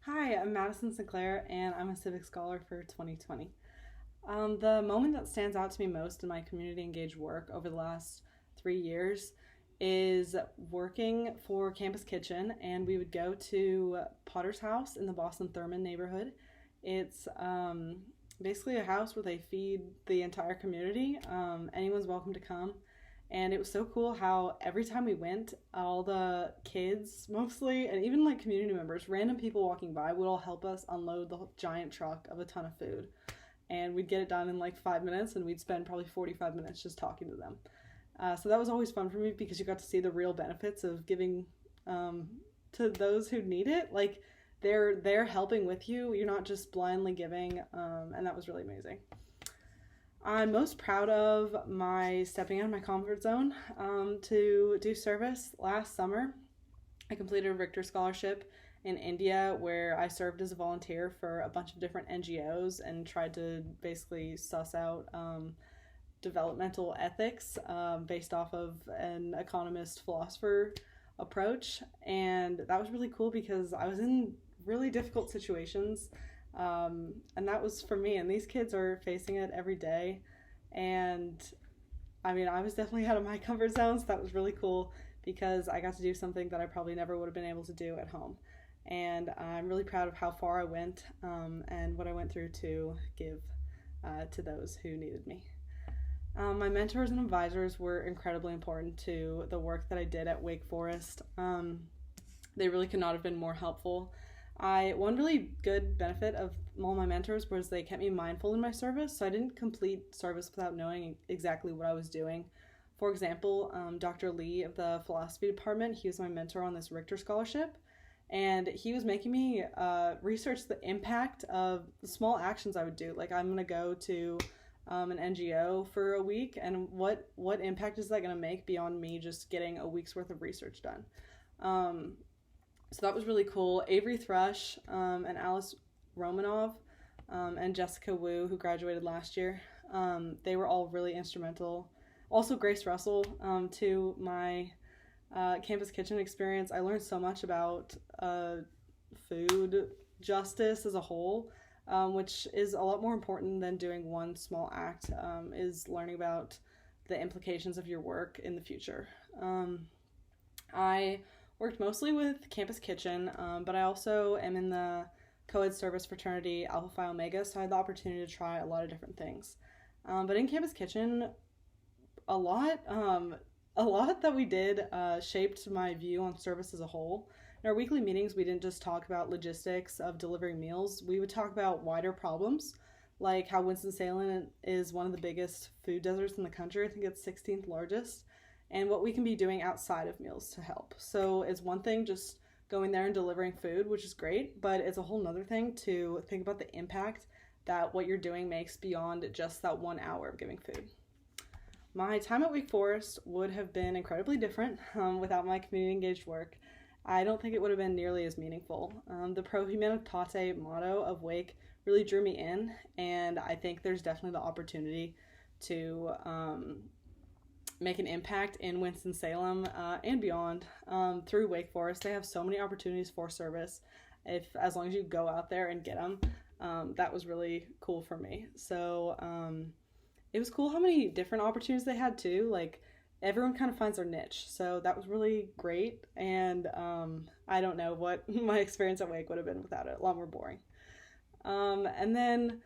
Hi, I'm Madison Sinclair, and I'm a Civic Scholar for 2020. The moment that stands out to me most in my community engaged work over the last 3 years is working for Campus Kitchen, and we would go to Potter's House in the Boston Thurman neighborhood. It's basically a house where they feed the entire community. Anyone's welcome to come. And it was so cool how every time we went, all the kids mostly, and even like community members, random people walking by would all help us unload the giant truck of a ton of food. And we'd get it done in like 5 minutes, and we'd spend probably 45 minutes just talking to them. So that was always fun for me because you got to see the real benefits of giving um, to those who need it. Like they're helping with you. You're not just blindly giving, and that was really amazing. I'm most proud of my stepping out of my comfort zone to do service. Last summer, I completed a Richter Scholarship in India where I served as a volunteer for a bunch of different NGOs and tried to basically suss out developmental ethics based off of an economist philosopher approach. And that was really cool because I was in really difficult situations, and that was for me. And these kids are facing it every day. And I mean, I was definitely out of my comfort zone, so that was really cool because I got to do something that I probably never would have been able to do at home. And I'm really proud of how far I went and what I went through to give to those who needed me. My mentors and advisors were incredibly important to the work that I did at Wake Forest. They really could not have been more helpful. One really good benefit of all my mentors was they kept me mindful in my service, so I didn't complete service without knowing exactly what I was doing. For example, Dr. Lee of the philosophy department, he was my mentor on this Richter scholarship, and he was making me research the impact of the small actions I would do. Like, I'm going to go to an NGO for a week, and what impact is that going to make beyond me just getting a week's worth of research done? So that was really cool. Avery Thrush and Alice Romanov and Jessica Wu, who graduated last year, they were all really instrumental. Also, Grace Russell to my campus kitchen experience. I learned so much about food justice as a whole, which is a lot more important than doing one small act, is learning about the implications of your work in the future. I worked mostly with Campus Kitchen, but I also am in the co-ed service fraternity Alpha Phi Omega, so I had the opportunity to try a lot of different things. But in Campus Kitchen, a lot that we did shaped my view on service as a whole. In our weekly meetings, we didn't just talk about logistics of delivering meals. We would talk about wider problems, like how Winston-Salem is one of the biggest food deserts in the country. I think it's 16th largest, and what we can be doing outside of meals to help. So it's one thing just going there and delivering food, which is great, but it's a whole nother thing to think about the impact that what you're doing makes beyond just that 1 hour of giving food. My time at Wake Forest would have been incredibly different without my community engaged work. I don't think it would have been nearly as meaningful. The Pro Humanitate motto of Wake really drew me in, and I think there's definitely the opportunity to make an impact in Winston-Salem and beyond through Wake Forest. They have so many opportunities for service as long as you go out there and get them. That was really cool for me. So it was cool how many different opportunities they had too. Like, everyone kind of finds their niche, so that was really great. And I don't know what my experience at Wake would have been without it. A lot more boring. And then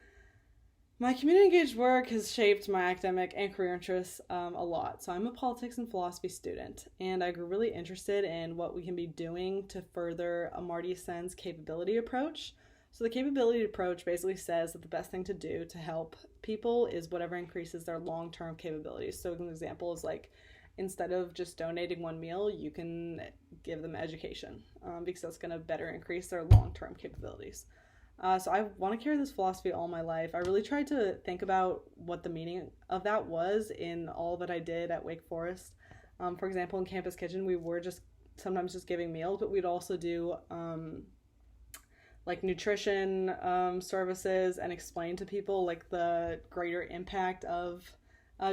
my community engaged work has shaped my academic and career interests a lot. So I'm a politics and philosophy student, and I grew really interested in what we can be doing to further Amartya Sen's capability approach. So the capability approach basically says that the best thing to do to help people is whatever increases their long-term capabilities. So an example is like, instead of just donating one meal, you can give them education because that's going to better increase their long-term capabilities. So I want to carry this philosophy all my life. I really tried to think about what the meaning of that was in all that I did at Wake Forest. For example, in Campus Kitchen, we were just sometimes just giving meals, but we'd also do like nutrition services and explain to people like the greater impact of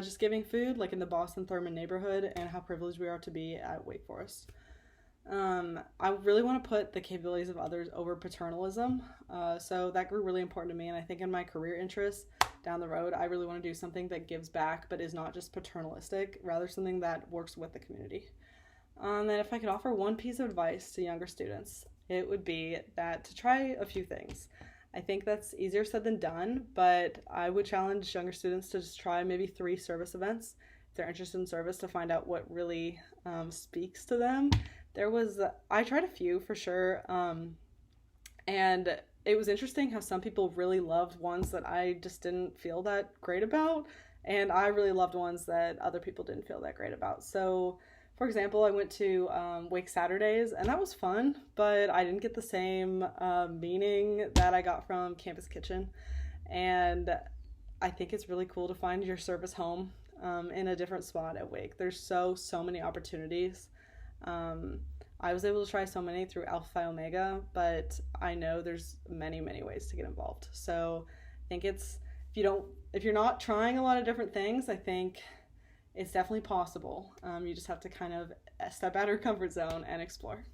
just giving food, like in the Boston Thurman neighborhood, and how privileged we are to be at Wake Forest. I really want to put the capabilities of others over paternalism. So that grew really important to me. And I think in my career interests down the road, I really want to do something that gives back, but is not just paternalistic, rather something that works with the community. And if I could offer one piece of advice to younger students, it would be that to try a few things. I think that's easier said than done, but I would challenge younger students to just try maybe 3 service events if they're interested in service to find out what really speaks to them. I tried a few for sure, and it was interesting how some people really loved ones that I just didn't feel that great about, and I really loved ones that other people didn't feel that great about. So, for example, I went to Wake Saturdays, and that was fun, but I didn't get the same meaning that I got from Campus Kitchen, and I think it's really cool to find your service home in a different spot at Wake. There's so many opportunities. I was able to try so many through Alpha Phi Omega, but I know there's many ways to get involved. So I think if you're not trying a lot of different things, I think it's definitely possible. You just have to kind of step out of your comfort zone and explore.